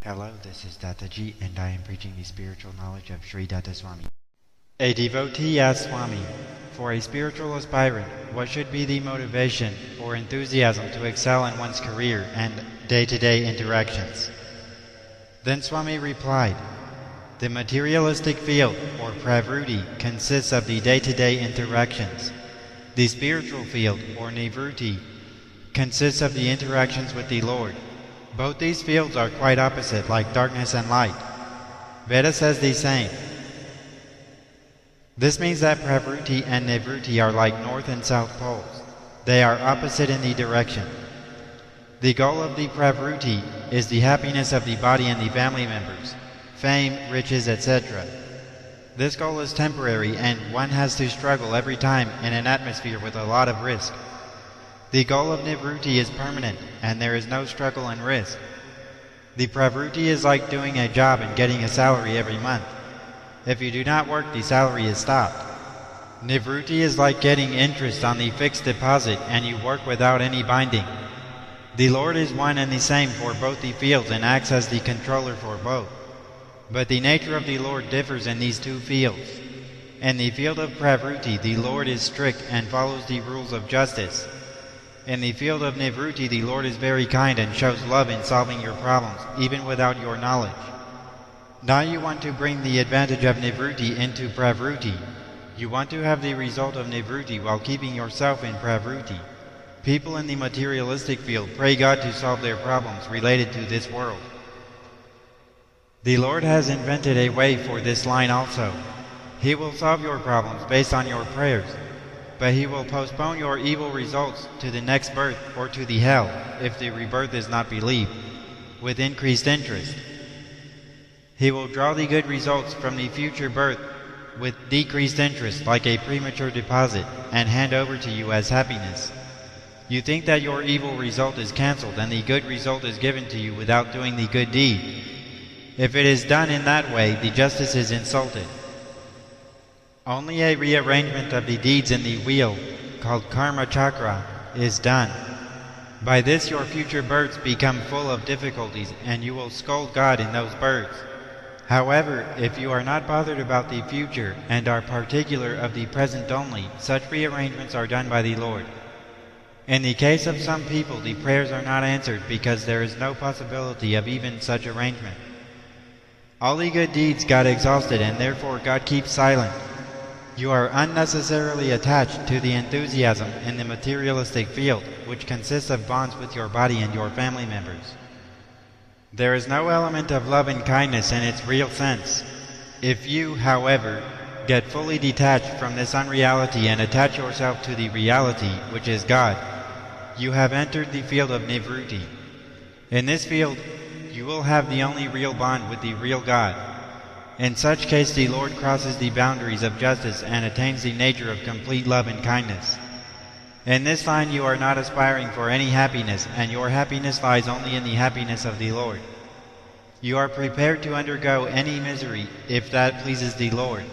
Hello, this is Dattaji, and I am preaching the spiritual knowledge of Sri Dattaswami. A devotee asked Swami, for a spiritual aspirant, what should be the motivation or enthusiasm to excel in one's career and day-to-day interactions? Then Swami replied, the materialistic field, or Pravrutti, consists of the day-to-day interactions. The spiritual field, or Nivrutti, consists of the interactions with the Lord. Both these fields are quite opposite, like darkness and light. Veda says the same. This means that Pravrutti and Nivrutti are like north and south poles. They are opposite in the direction. The goal of the Pravrutti is the happiness of the body and the family members, fame, riches, etc. This goal is temporary, and one has to struggle every time in an atmosphere with a lot of risk. The goal of Nivrutti is permanent, and there is no struggle and risk. The Pravrutti is like doing a job and getting a salary every month. If you do not work, the salary is stopped. Nivrutti is like getting interest on the fixed deposit, and you work without any binding. The Lord is one and the same for both the fields and acts as the controller for both. But the nature of the Lord differs in these two fields. In the field of Pravrutti, the Lord is strict and follows the rules of justice. In the field of Nivrutti, the Lord is very kind and shows love in solving your problems, even without your knowledge. Now you want to bring the advantage of Nivrutti into Pravrutti. You want to have the result of Nivrutti while keeping yourself in Pravrutti. People in the materialistic field pray God to solve their problems related to this world. The Lord has invented a way for this line also. He will solve your problems based on your prayers, but He will postpone your evil results to the next birth or to the hell, if the rebirth is not believed, with increased interest. He will draw the good results from the future birth with decreased interest, like a premature deposit, and hand over to you as happiness. You think that your evil result is cancelled and the good result is given to you without doing the good deed. If it is done in that way, the justice is insulted. Only a rearrangement of the deeds in the wheel, called karma chakra, is done. By this your future births become full of difficulties, and you will scold God in those births. However, if you are not bothered about the future and are particular of the present only, such rearrangements are done by the Lord. In the case of some people, the prayers are not answered because there is no possibility of even such arrangement. All the good deeds got exhausted, and therefore God keeps silent. You are unnecessarily attached to the enthusiasm in the materialistic field, which consists of bonds with your body and your family members. There is no element of love and kindness in its real sense. If you, however, get fully detached from this unreality and attach yourself to the reality, which is God, you have entered the field of Nivrutti. In this field, you will have the only real bond with the real God. In such case, the Lord crosses the boundaries of justice and attains the nature of complete love and kindness. In this line you are not aspiring for any happiness, and your happiness lies only in the happiness of the Lord. You are prepared to undergo any misery if that pleases the Lord.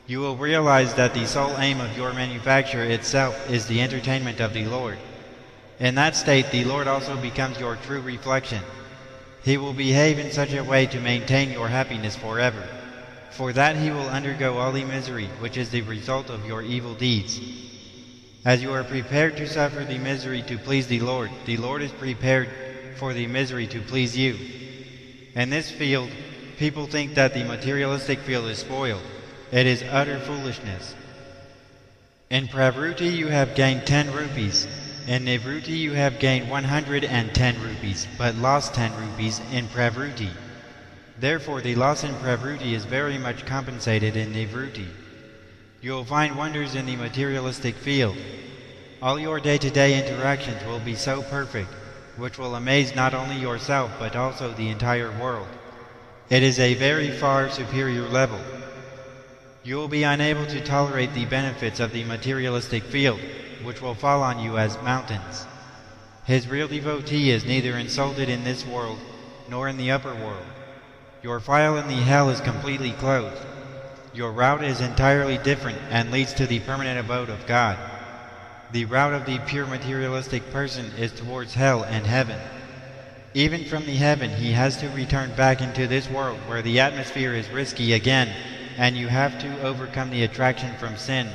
You will realize that the sole aim of your manufacture itself is the entertainment of the Lord. In that state, the Lord also becomes your true reflection. He will behave in such a way to maintain your happiness forever. For that he will undergo all the misery, which is the result of your evil deeds. As you are prepared to suffer the misery to please the Lord is prepared for the misery to please you. In this field, people think that the materialistic field is spoiled. It is utter foolishness. In Pravrutti you have gained 10 rupees. In Nivrutti you have gained 110 rupees, but lost 10 rupees in Pravrutti. Therefore the loss in Pravrutti is very much compensated in Nivrutti. You will find wonders in the materialistic field. All your day-to-day interactions will be so perfect, which will amaze not only yourself but also the entire world. It is a very far superior level. You will be unable to tolerate the benefits of the materialistic field, which will fall on you as mountains. His real devotee is neither insulted in this world nor in the upper world. Your file in the hell is completely closed. Your route is entirely different and leads to the permanent abode of God. The route of the pure materialistic person is towards hell and heaven. Even from the heaven, he has to return back into this world where the atmosphere is risky again, and you have to overcome the attraction from sin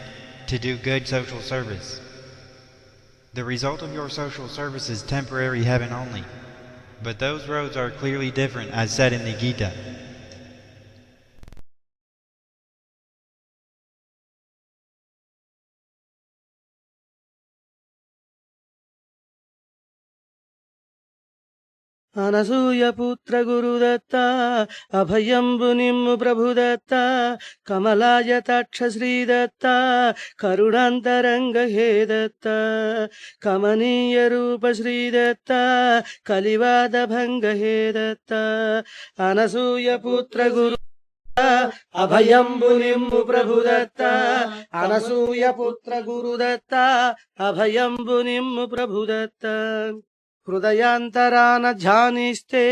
to do good social service. The result of your social service is temporary heaven only, but those roads are clearly different as said in the Gita. అనసూయపుత్ర Gurudatta అభయంబు నిమ్ము ప్రభుదత్త కమలాయతాక్ష శ్రీదత్త కరుణాంతరంగ హే దత్త కమనీయ రూప శ్రీదత్త కలివాద భంగ హే దత్త అనసూయపుత్ర గురు అభయంబు నిమ్ము ప్రభుదత్త అనసూయపుత్ర గురుదత్త అభయంబు నిమ్ము ప్రభుదత్త హృదయాంతరాన ధ్యానిస్తే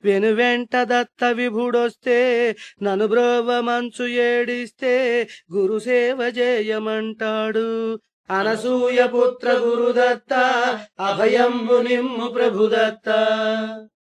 వెనువెంట దత్త విభుడొస్తే నను బ్రోవ మంచు ఏడిస్తే గురుసేవ చేయమంటాడు అనసూయ పుత్ర గురుదత్త అభయంబు నిమ్ము ప్రభుదత్త.